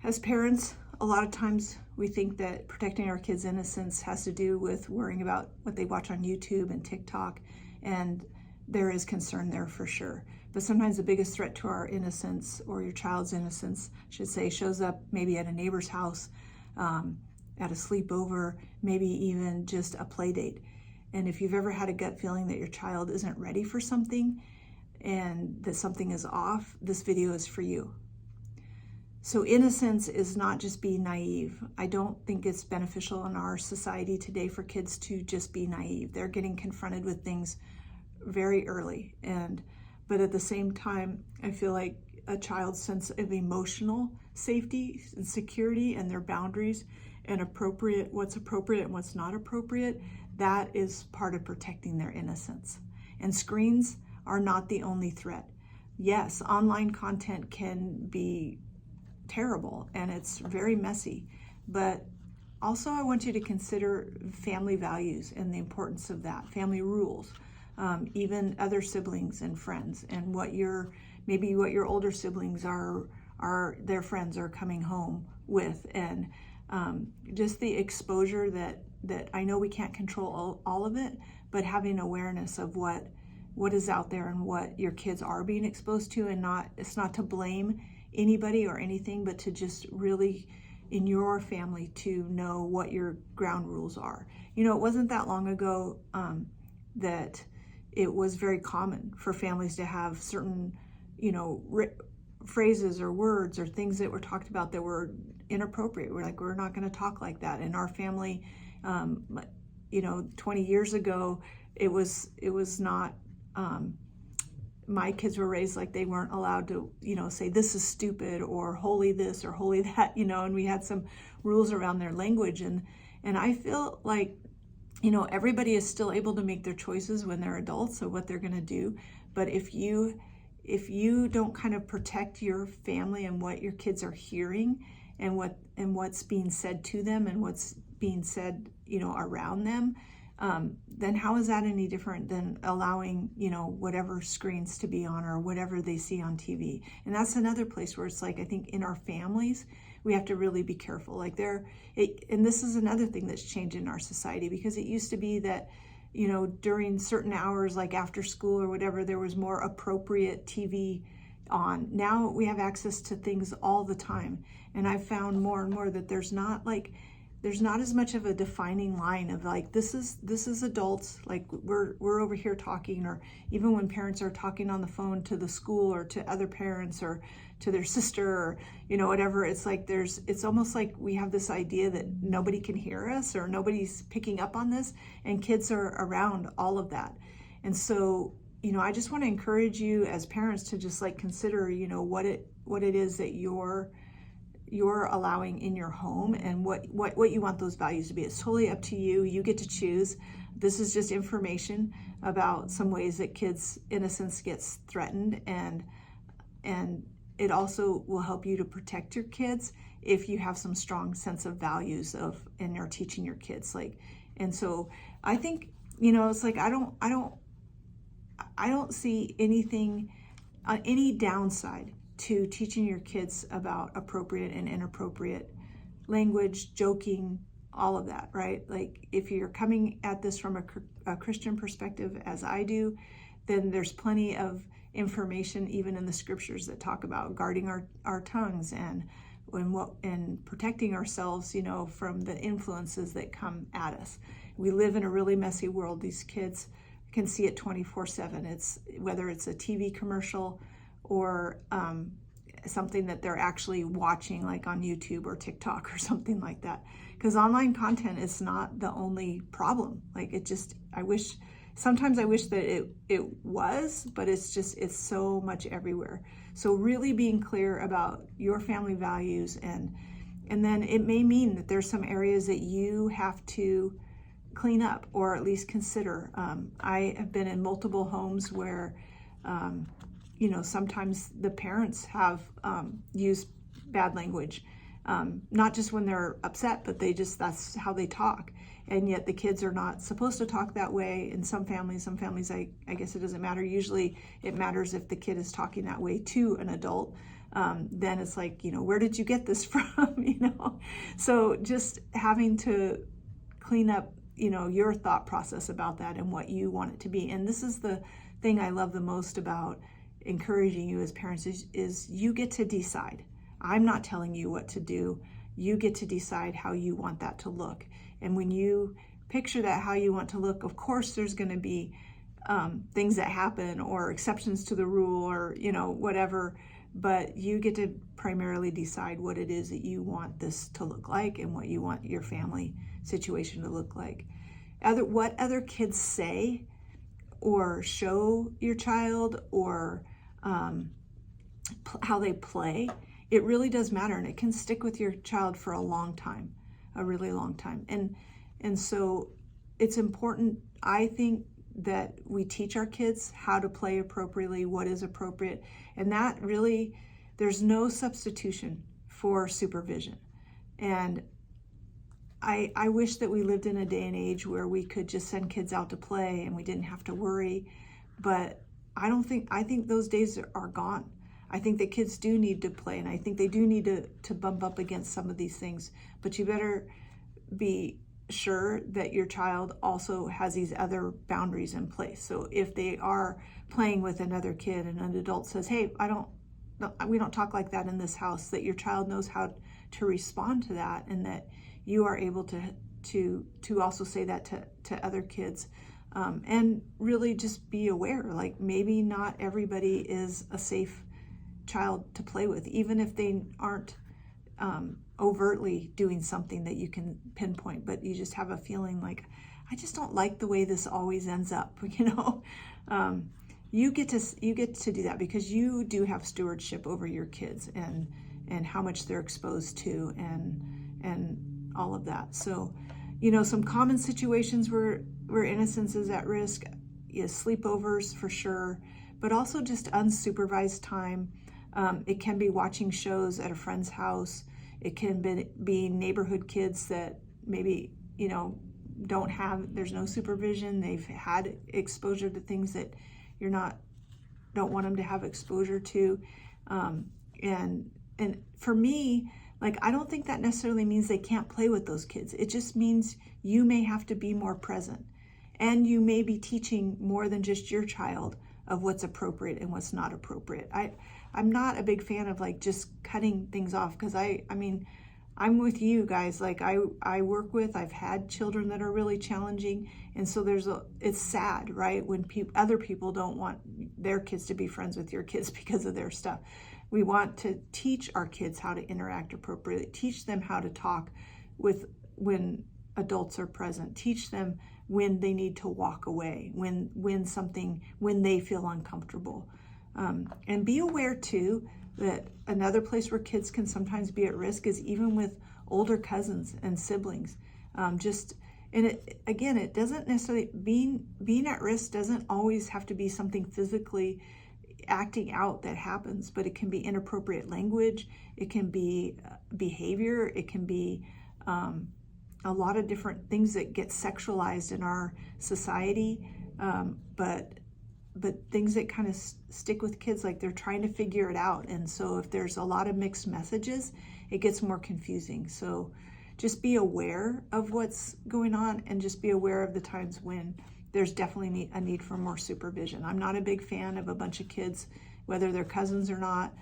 As parents, a lot of times we think that protecting our kids' innocence has to do with worrying about what they watch on YouTube and TikTok, and there is concern there for sure. But sometimes the biggest threat to our innocence, or your child's innocence, I should say, shows up maybe at a neighbor's house, at a sleepover, maybe even just a play date. And if you've ever had a gut feeling that your child isn't ready for something and that something is off, this video is for you. So innocence is not just being naive. I don't think it's beneficial in our society today for kids to just be naive. They're getting confronted with things very early. But at the same time, I feel like a child's sense of emotional safety and security and their boundaries and what's appropriate and what's not appropriate, that is part of protecting their innocence. And screens are not the only threat. Yes, online content can be terrible and it's very messy, but also I want you to consider family values and the importance of that, family rules, even other siblings and friends, and what your older siblings are their friends are coming home with, and just the exposure that I know we can't control all of it, but having awareness of what is out there and what your kids are being exposed to, and it's not to blame anybody or anything, but to just really, in your family, to know what your ground rules are. It wasn't that long ago that it was very common for families to have certain, phrases or words or things that were talked about that were inappropriate. We're not going to talk like that. In our family, 20 years ago, it was not. My kids were raised like they weren't allowed to, say this is stupid or holy this or holy that, and we had some rules around their language. And I feel like, everybody is still able to make their choices when they're adults of what they're going to do. But if you don't kind of protect your family and what your kids are hearing and what's being said to them and what's being said, around them, then how is that any different than allowing, whatever screens to be on or whatever they see on TV? And that's another place where it's like, I think in our families, we have to really be careful. And this is another thing that's changed in our society, because it used to be that, during certain hours, like after school or whatever, there was more appropriate TV on. Now we have access to things all the time. And I've found more and more that there's not as much of a defining line of like, this is adults, like we're over here talking, or even when parents are talking on the phone to the school or to other parents or to their sister or, whatever, it's like it's almost like we have this idea that nobody can hear us or nobody's picking up on this, and kids are around all of that. And so, I just want to encourage you as parents to just consider, what it is that you're allowing in your home and what you want those values to be. It's totally up to you. You get to choose. This is just information about some ways that kids' innocence gets threatened, and it also will help you to protect your kids if you have some strong sense of values and are teaching your kids. And so I think, it's like I don't see anything, any downside to teaching your kids about appropriate and inappropriate language, joking, all of that, right? Like if you're coming at this from a Christian perspective, as I do, then there's plenty of information even in the scriptures that talk about guarding our tongues and protecting ourselves, from the influences that come at us. We live in a really messy world. These kids can see it 24/7. Whether it's a TV commercial or something that they're actually watching, like on YouTube or TikTok or something like that. Because online content is not the only problem. Sometimes I wish that it was, but it's so much everywhere. So really being clear about your family values, and then it may mean that there's some areas that you have to clean up or at least consider. I have been in multiple homes where sometimes the parents have used bad language, not just when they're upset, but that's how they talk. And yet the kids are not supposed to talk that way. In some families, I guess it doesn't matter. Usually it matters if the kid is talking that way to an adult. then it's like, where did you get this from? So just having to clean up, your thought process about that and what you want it to be. And this is the thing I love the most about encouraging you as parents is you get to decide. I'm not telling you what to do. You get to decide how you want that to look. And when you picture that how you want to look, of course there's going to be things that happen or exceptions to the rule or whatever, but you get to primarily decide what it is that you want this to look like and what you want your family situation to look like. What other kids say or show your child or how they play, it really does matter, and it can stick with your child for a long time, a really long time. And so it's important, I think, that we teach our kids how to play appropriately, what is appropriate, and that really, there's no substitution for supervision. And I wish that we lived in a day and age where we could just send kids out to play and we didn't have to worry, but I think those days are gone. I think that kids do need to play, and I think they do need to bump up against some of these things, but you better be sure that your child also has these other boundaries in place. So if they are playing with another kid and an adult says, hey, we don't talk like that in this house, that your child knows how to respond to that, and that you are able to also say that to other kids, and really just be aware, like maybe not everybody is a safe child to play with, even if they aren't overtly doing something that you can pinpoint, but you just have a feeling like, I just don't like the way this always ends up, you get to do that because you do have stewardship over your kids and how much they're exposed to and all of that. So, some common situations where innocence is at risk is sleepovers for sure, but also just unsupervised time. It can be watching shows at a friend's house. It can be neighborhood kids that maybe, there's no supervision. They've had exposure to things that don't want them to have exposure to. And for me, I don't think that necessarily means they can't play with those kids. It just means you may have to be more present, and you may be teaching more than just your child of what's appropriate and what's not appropriate. I'm not a big fan of just cutting things off, because I'm with you guys. I've had children that are really challenging, and so it's sad, right? When other people don't want their kids to be friends with your kids because of their stuff. We want to teach our kids how to interact appropriately, teach them how to talk when adults are present, teach them when they need to walk away, when they feel uncomfortable. And be aware too that another place where kids can sometimes be at risk is even with older cousins and siblings. It doesn't necessarily, being at risk doesn't always have to be something physically acting out that happens, but it can be inappropriate language, it can be behavior, it can be a lot of different things that get sexualized in our society, but things that kind of stick with kids, like they're trying to figure it out. And so if there's a lot of mixed messages, it gets more confusing. So just be aware of what's going on, and just be aware of the times when there's definitely a need for more supervision. I'm not a big fan of a bunch of kids, whether they're cousins or not,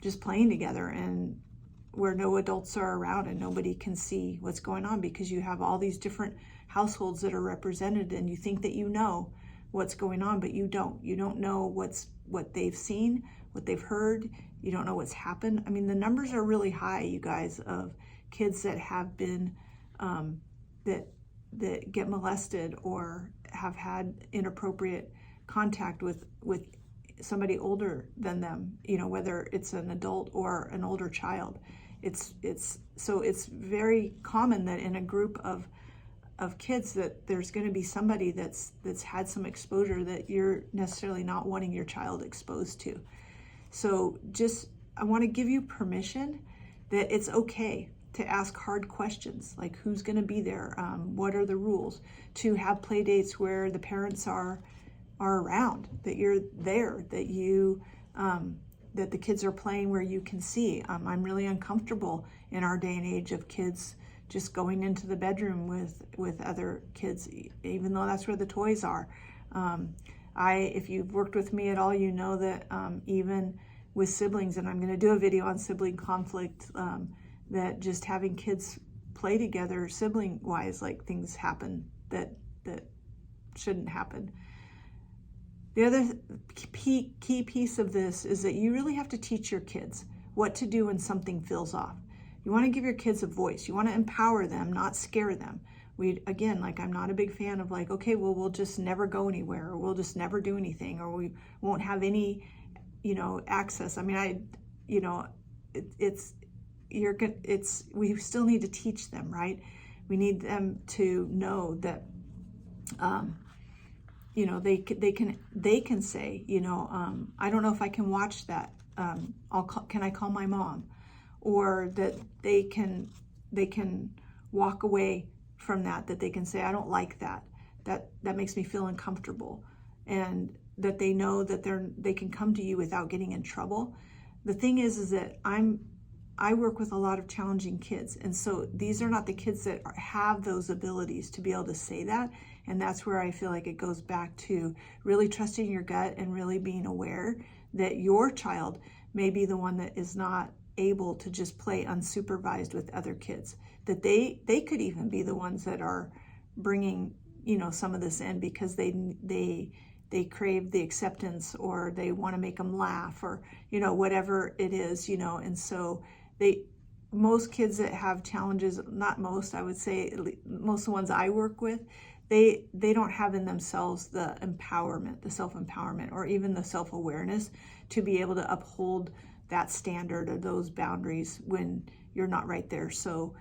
just playing together and where no adults are around and nobody can see what's going on, because you have all these different households that are represented, and you think that you know what's going on, but you don't. You don't know what they've seen, what they've heard. You don't know what's happened. The numbers are really high, you guys, of kids that have been that get molested or have had inappropriate contact with somebody older than them, whether it's an adult or an older child. It's very common that in a group of kids that there's going to be somebody that's had some exposure that you're necessarily not wanting your child exposed to. So I want to give you permission that it's okay to ask hard questions, like who's going to be there, what are the rules, to have play dates where the parents are around, that you're there, that you the kids are playing where you can see. I'm really uncomfortable in our day and age of kids just going into the bedroom with other kids, even though that's where the toys are. If you've worked with me at all, you know that even with siblings, and I'm going to do a video on sibling conflict, that just having kids play together sibling-wise, like things happen that shouldn't happen. The other key piece of this is that you really have to teach your kids what to do when something feels off. You want to give your kids a voice. You want to empower them, not scare them. I'm not a big fan of like, okay, well, we'll just never go anywhere, or we'll just never do anything, or we won't have any, access. I mean, we still need to teach them, right? We need them to know that, they can say, I don't know if I can watch that. Can I call my mom? Or that they can walk away from that they can say, I don't like that. That makes me feel uncomfortable. And that they know that they can come to you without getting in trouble. The thing is that I work with a lot of challenging kids. And so these are not the kids that have those abilities to be able to say that. And that's where I feel like it goes back to really trusting your gut and really being aware that your child may be the one that is not able to just play unsupervised with other kids. That they could even be the ones that are bringing, some of this in because they crave the acceptance, or they want to make them laugh, or, whatever it is, and so most kids that have challenges, not most, I would say most of the ones I work with, they don't have in themselves the empowerment, the self-empowerment, or even the self-awareness to be able to uphold that standard or those boundaries when you're not right there. So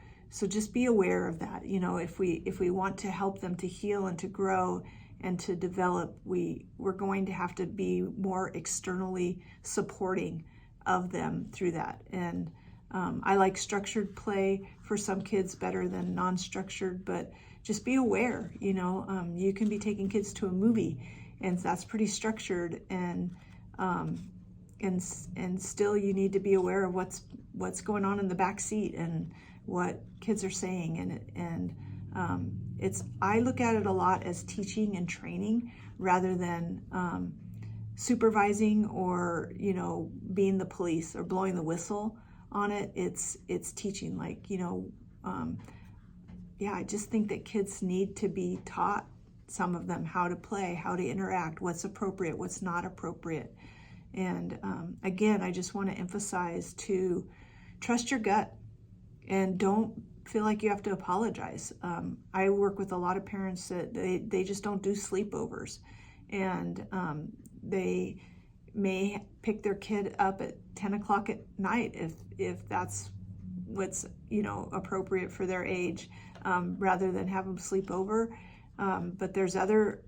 just be aware of that. If we want to help them to heal and to grow and to develop, we're going to have to be more externally supporting of them through that. And I like structured play for some kids better than non-structured, but just be aware. You can be taking kids to a movie, and that's pretty structured, and still you need to be aware of what's going on in the back seat and what kids are saying, and I look at it a lot as teaching and training rather than supervising or being the police or blowing the whistle on it. It's teaching, I just think that kids need to be taught, some of them, how to play, how to interact, what's appropriate, what's not appropriate. And again, I just want to emphasize to trust your gut and don't feel like you have to apologize. I work with a lot of parents that they just don't do sleepovers, and they may pick their kid up at 10 o'clock at night if that's what's appropriate for their age, rather than have them sleep over. But there's other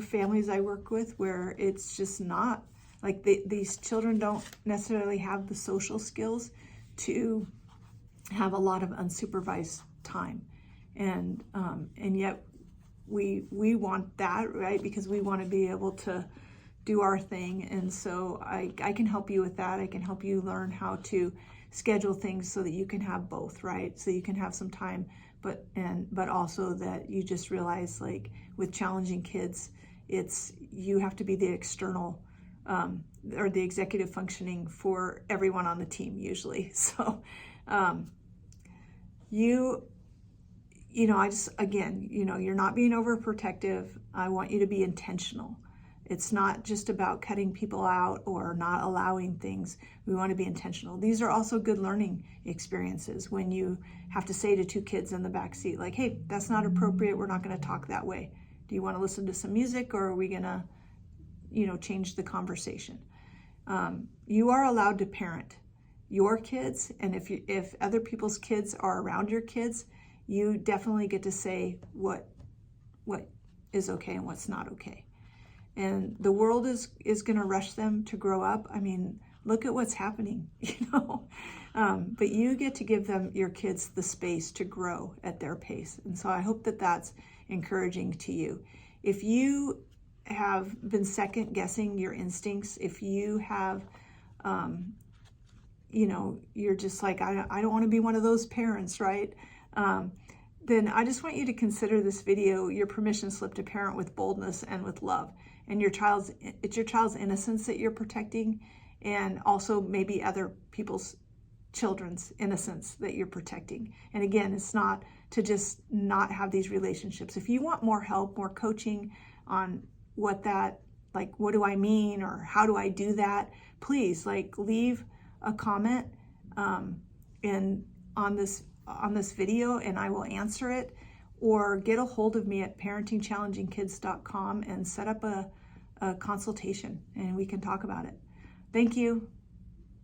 families I work with where it's just not like these children don't necessarily have the social skills to have a lot of unsupervised time, and yet we want that, right? Because we want to be able to do our thing. And so I can help you with that. I can help you learn how to schedule things so that you can have both, right? So you can have some time, but also that you just realize, like with challenging kids, you have to be the external or the executive functioning for everyone on the team usually. So you're not being overprotective. I want you to be intentional. It's not just about cutting people out or not allowing things. We want to be intentional. These are also good learning experiences when you have to say to two kids in the back seat, like, hey, that's not appropriate. We're not going to talk that way. Do you want to listen to some music, or are we going to, change the conversation? You are allowed to parent your kids, and if other people's kids are around your kids, you definitely get to say what is okay and what's not okay. And the world is going to rush them to grow up. I mean, look at what's happening, but you get to give your kids the space to grow at their pace. And so I hope that that's encouraging to you. If you have been second guessing your instincts, if you have you know, you're just like, I don't want to be one of those parents, right? Then I just want you to consider this video your permission slip to parent with boldness and with love. And it's your child's innocence that you're protecting, and also maybe other people's children's innocence that you're protecting. And again, it's not to just not have these relationships. If you want more help, more coaching on what that, like, what do I mean, or how do I do that, please, like, leave a comment on this video, and I will answer it, or get a hold of me at parentingchallengingkids.com and set up a consultation, and we can talk about it. Thank you.